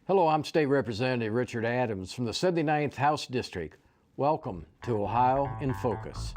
Hello, I'm State Representative Richard Adams from the 79th House District. Welcome to Ohio in Focus.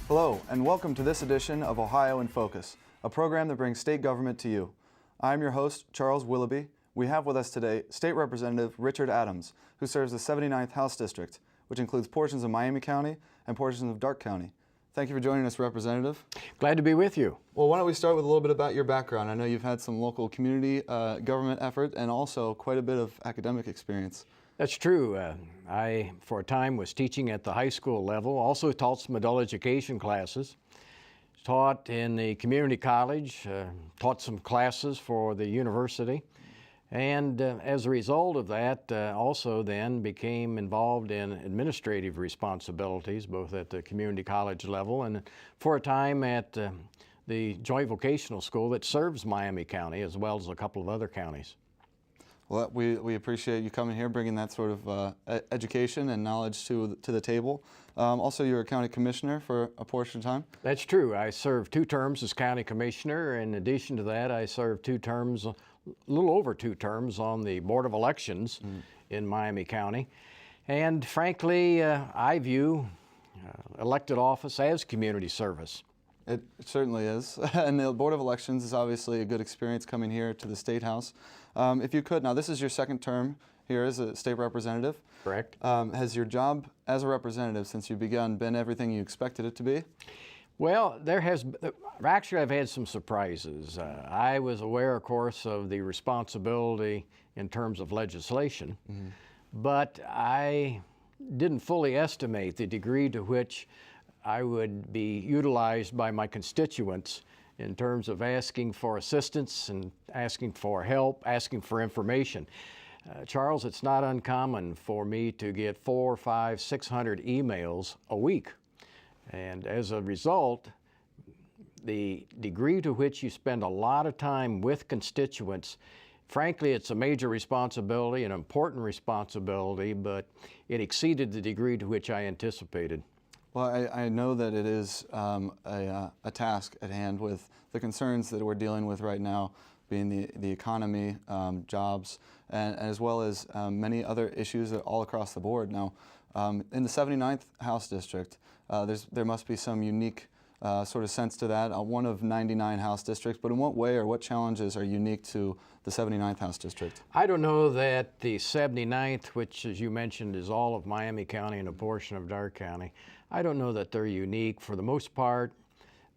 Hello, and welcome to this edition of Ohio in Focus, a program that brings state government to you. I'm your host, Charles Willoughby. We have with us today State Representative Richard Adams, who serves the 79th House District, which includes portions of Miami County and portions of Darke County. Thank you for joining us, Representative. Glad to be with you. Well, why don't we start with a little bit about your background? I know you've had some local community government effort and also quite a bit of academic experience. That's true. I, for a time, was teaching at the high school level, also taught some adult education classes, taught in the community college, taught some classes for the university, and as a result of that, also then became involved in administrative responsibilities, both at the community college level and for a time at the Joint Vocational School that serves Miami County, as well as a couple of other counties. Well, we appreciate you coming here, bringing that sort of education and knowledge to the table. Also, you're a county commissioner for a portion of time. That's true. I served 2 terms as county commissioner. In addition to that, I served 2 terms, a little over 2 terms, on the Board of Elections in Miami County. And frankly, I view elected office as community service. It certainly is. And the Board of Elections is obviously a good experience coming here to the State House. If you could, now this is your 2nd term here as a state representative. Correct. Has your job as a representative since you began been everything you expected it to be? Well, I've had some surprises. I was aware, of course, of the responsibility in terms of legislation, but I didn't fully estimate the degree to which I would be utilized by my constituents in terms of asking for assistance and asking for help, asking for information. Charles, it's not uncommon for me to get 400, 500, 600 emails a week. And as a result, the degree to which you spend a lot of time with constituents, frankly, it's a major responsibility, an important responsibility, but it exceeded the degree to which I anticipated. Well, I know that it is a task at hand with the concerns that we're dealing with right now, being the economy, jobs, and as well as many other issues all across the board. Now, in the 79th House District, there must be some unique sort of sense to that, one of 99 House districts, but in what way or what challenges are unique to the 79th House District? I don't know that the 79th, which as you mentioned is all of Miami County and a portion of Darke County, I don't know that they're unique. For the most part,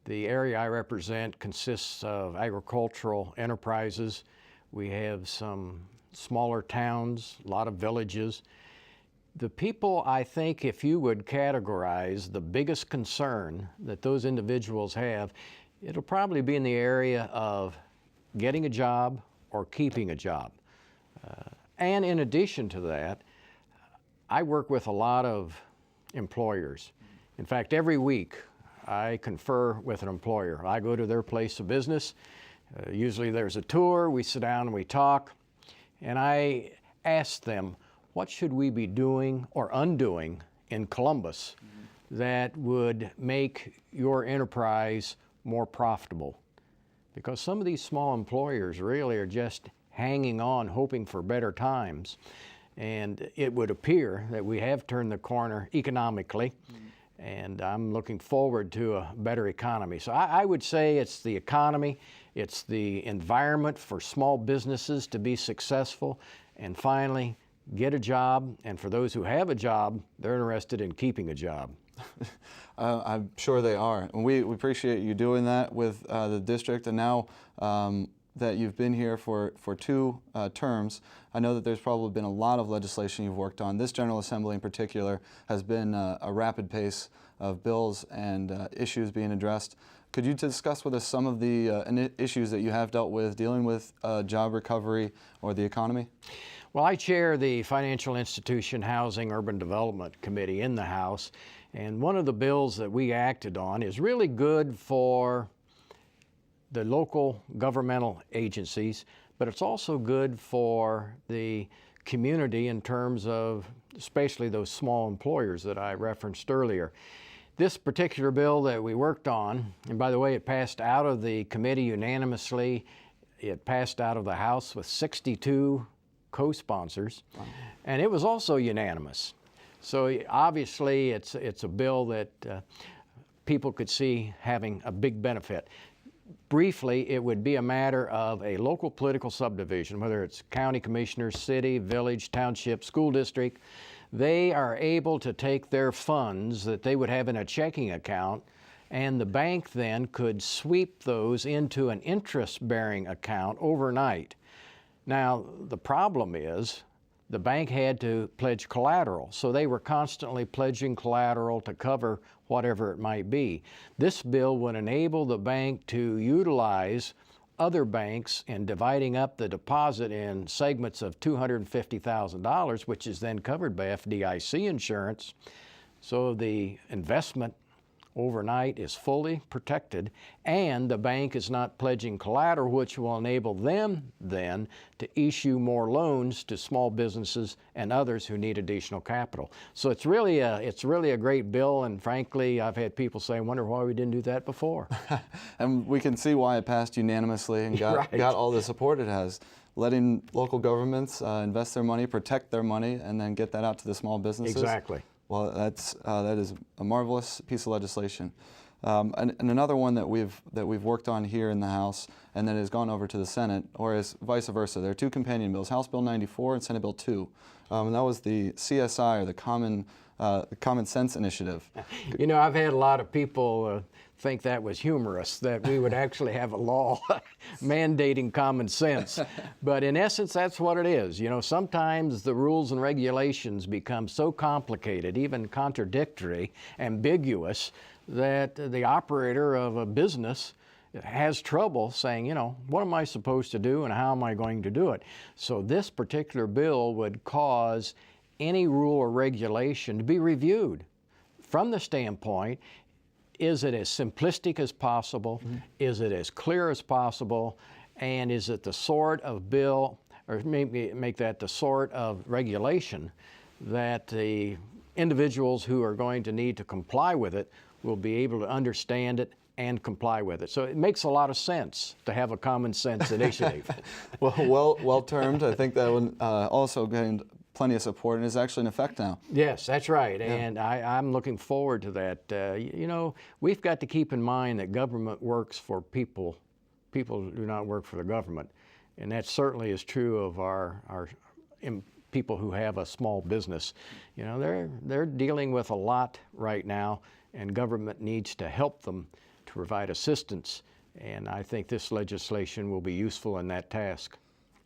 the area I represent consists of agricultural enterprises. We have some smaller towns, a lot of villages. The people, I think, if you would categorize the biggest concern that those individuals have, it'll probably be in the area of getting a job or keeping a job. And in addition to that, I work with a lot of employers. In fact, every week I confer with an employer. I go to their place of business. Usually there's a tour, we sit down and we talk, and I ask them, what should we be doing or undoing in Columbus that would make your enterprise more profitable? Because some of these small employers really are just hanging on, hoping for better times. And it would appear that we have turned the corner economically, and I'm looking forward to a better economy. So I would say it's the economy, it's the environment for small businesses to be successful, and finally, get a job, and for those who have a job, they're interested in keeping a job. I'm sure they are. And we appreciate you doing that with the district, and now that you've been here for 2 terms, I know that there's probably been a lot of legislation you've worked on. This General Assembly in particular has been a rapid pace of bills and issues being addressed. Could you discuss with us some of the issues that you have dealt with dealing with job recovery or the economy? Well, I chair the Financial Institution Housing Urban Development Committee in the House, And one of the bills that we acted on is really good for the local governmental agencies, but it's also good for the community in terms of especially those small employers that I referenced earlier. This particular bill that we worked on, and by the way, it passed out of the committee unanimously. It passed out of the House with 62 co-sponsors, and it was also unanimous. So obviously it's a bill that people could see having a big benefit. Briefly, it would be a matter of a local political subdivision, whether it's county commissioner, city, village, township, school district. They are able to take their funds that they would have in a checking account, and the bank then could sweep those into an interest-bearing account overnight. Now, the problem is the bank had to pledge collateral, so they were constantly pledging collateral to cover whatever it might be. This bill would enable the bank to utilize other banks in dividing up the deposit in segments of $250,000, which is then covered by FDIC insurance. So the investment overnight is fully protected, and the bank is not pledging collateral, which will enable them then to issue more loans to small businesses and others who need additional capital. So it's really a great bill, and frankly, I've had people say, I wonder why we didn't do that before. And we can see why it passed unanimously and got all the support it has. Letting local governments invest their money, protect their money, and then get that out to the small businesses. Exactly. Well, that is a marvelous piece of legislation. And another one that we've worked on here in the House and that has gone over to the Senate, or is vice versa. There are two companion bills, House Bill 94 and Senate Bill 2. And that was the CSI, or the Common Sense Initiative. You know, I've had a lot of people think that was humorous, that we would actually have a law mandating common sense. But in essence, that's what it is. You know, sometimes the rules and regulations become so complicated, even contradictory, ambiguous, that the operator of a business has trouble saying, you know, what am I supposed to do and how am I going to do it? So this particular bill would cause any rule or regulation to be reviewed from the standpoint, is it as simplistic as possible? Mm-hmm. Is it as clear as possible? And is it the sort of bill, or maybe make that the sort of regulation that the individuals who are going to need to comply with it will be able to understand it and comply with it. So it makes a lot of sense to have a common sense initiative. well termed. I think that one also gained plenty of support and is actually in effect now. Yes, that's right. Yeah. And I'm looking forward to that. You know, we've got to keep in mind that government works for people. People do not work for the government. And that certainly is true of our people who have a small business. You know, they're dealing with a lot right now, and government needs to help them to provide assistance. And I think this legislation will be useful in that task.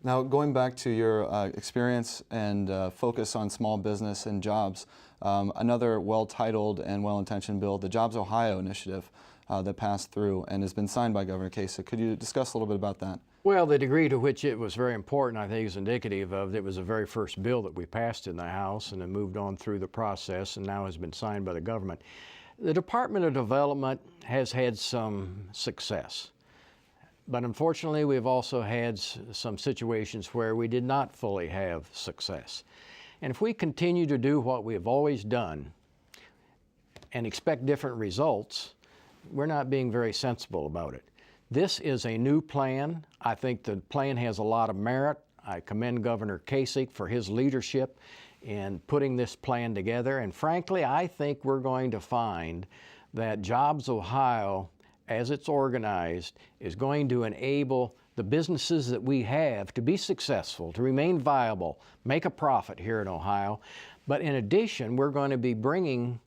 Now, going back to your experience and focus on small business and jobs, another well-titled and well-intentioned bill, the Jobs Ohio initiative that passed through and has been signed by Governor Kasich. Could you discuss a little bit about that? Well, the degree to which it was very important, I think, is indicative of it was the very first bill that we passed in the House and then moved on through the process and now has been signed by the government. The Department of Development has had some success. But unfortunately, we've also had some situations where we did not fully have success. And if we continue to do what we have always done and expect different results, we're not being very sensible about it. This is a new plan. I think the plan has a lot of merit. I commend Governor Kasich for his leadership in putting this plan together. And frankly, I think we're going to find that Jobs Ohio, as it's organized, is going to enable the businesses that we have to be successful, to remain viable, make a profit here in Ohio. But in addition, we're going to be bringing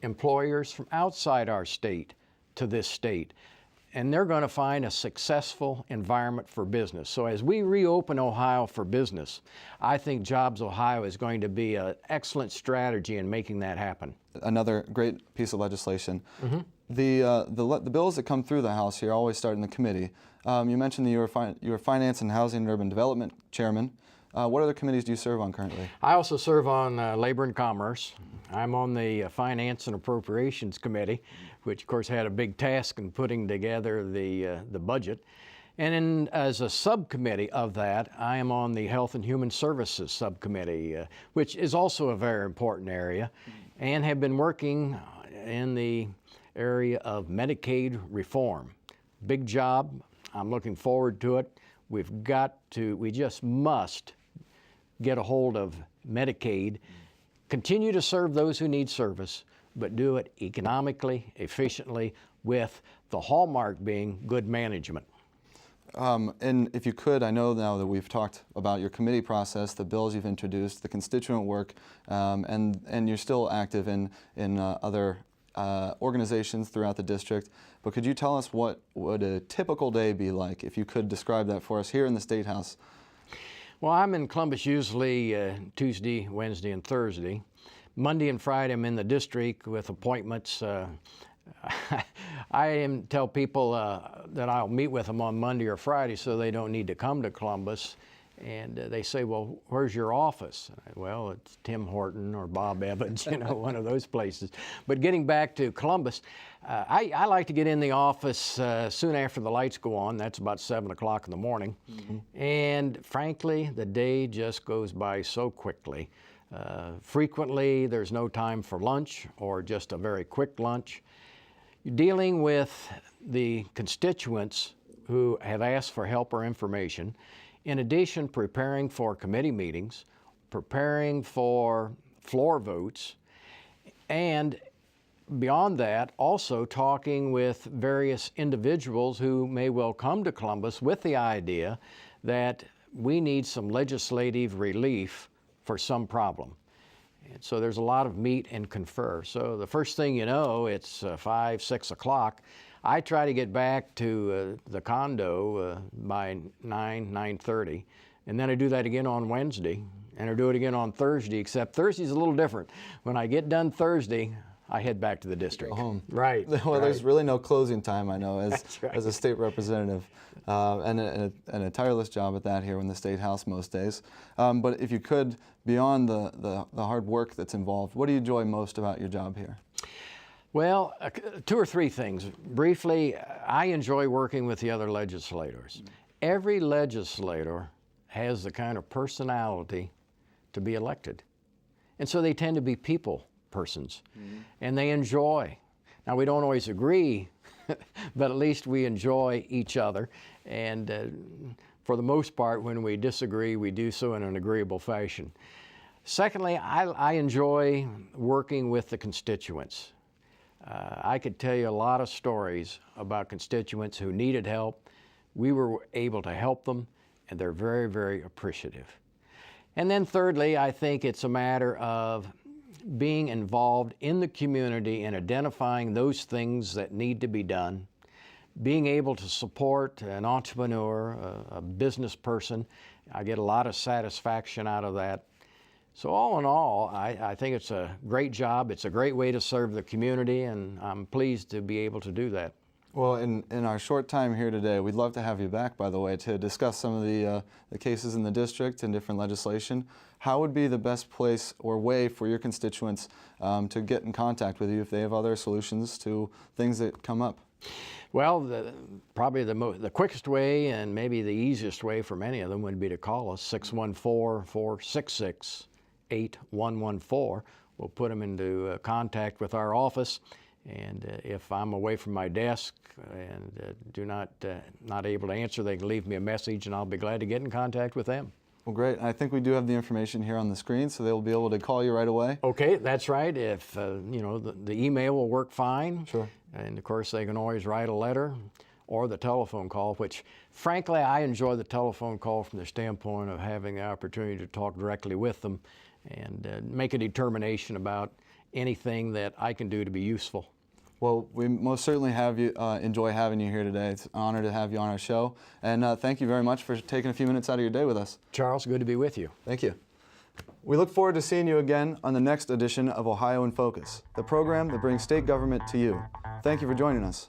employers from outside our state to this state. And they're going to find a successful environment for business. So as we reopen Ohio for business, I think Jobs Ohio is going to be an excellent strategy in making that happen. Another great piece of legislation. Mm-hmm. The bills that come through the House here always start in the committee. You mentioned that you were Finance and Housing and Urban Development Chairman. What other committees do you serve on currently? I also serve on Labor and Commerce. I'm on the Finance and Appropriations Committee, which of course had a big task in putting together the budget. And as a subcommittee of that, I am on the Health and Human Services Subcommittee, which is also a very important area, and have been working in the area of Medicaid reform. Big job. I'm looking forward to it. We just must get a hold of Medicaid, continue to serve those who need service, but do it economically, efficiently, with the hallmark being good management. And if you could, I know now that we've talked about your committee process, the bills you've introduced, the constituent work, and you're still active in other organizations throughout the district. But could you tell us what would a typical day be like, if you could describe that for us here in the State House? Well, I'm in Columbus usually Tuesday, Wednesday, and Thursday. Monday and Friday I'm in the district with appointments. I tell people that I'll meet with them on Monday or Friday so they don't need to come to Columbus. And they say, well, where's your office? Well, it's Tim Horton or Bob Evans, you know, one of those places. But getting back to Columbus, I like to get in the office soon after the lights go on. That's about 7 o'clock in the morning. Mm-hmm. And frankly, the day just goes by so quickly. Frequently, there's no time for lunch or just a very quick lunch. You're dealing with the constituents who have asked for help or information. In addition, preparing for committee meetings, preparing for floor votes, and beyond that, also talking with various individuals who may well come to Columbus with the idea that we need some legislative relief for some problem. And so there's a lot of meet and confer. So the first thing you know, it's 5, 6 o'clock. I try to get back to the condo by 9:30, and then I do that again on Wednesday, and I do it again on Thursday, except Thursday's a little different. When I get done Thursday, I head back to the district. Go home. Right. Well, right. There's really no closing time, I know, Right. as a state representative, and a tireless job at that here in the State House most days. But if you could, beyond the hard work that's involved, what do you enjoy most about your job here? Well, 2 or 3 things. Briefly, I enjoy working with the other legislators. Every legislator has the kind of personality to be elected. And so they tend to be people persons. And they enjoy. Now, we don't always agree, but at least we enjoy each other. And for the most part, when we disagree, we do so in an agreeable fashion. Secondly, I enjoy working with the constituents. I could tell you a lot of stories about constituents who needed help. We were able to help them, and they're very, very appreciative. And then thirdly, I think it's a matter of being involved in the community and identifying those things that need to be done, being able to support an entrepreneur, a business person. I get a lot of satisfaction out of that. So all in all, I think it's a great job. It's a great way to serve the community, and I'm pleased to be able to do that. Well, in our short time here today, we'd love to have you back, by the way, to discuss some of the cases in the district and different legislation. How would be the best place or way for your constituents to get in contact with you if they have other solutions to things that come up? Well, probably the quickest way and maybe the easiest way for many of them would be to call us, 614-466-8114. We'll put them into contact with our office. And if I'm away from my desk and not able to answer, they can leave me a message, and I'll be glad to get in contact with them. Well, great. I think we do have the information here on the screen, so they'll be able to call you right away. Okay, that's right. If the email will work fine. Sure. And of course, they can always write a letter or the telephone call, which frankly, I enjoy the telephone call from the standpoint of having the opportunity to talk directly with them and make a determination about anything that I can do to be useful. Well, we most certainly enjoy having you here today. It's an honor to have you on our show. And thank you very much for taking a few minutes out of your day with us. Charles, good to be with you. Thank you. We look forward to seeing you again on the next edition of Ohio in Focus, the program that brings state government to you. Thank you for joining us.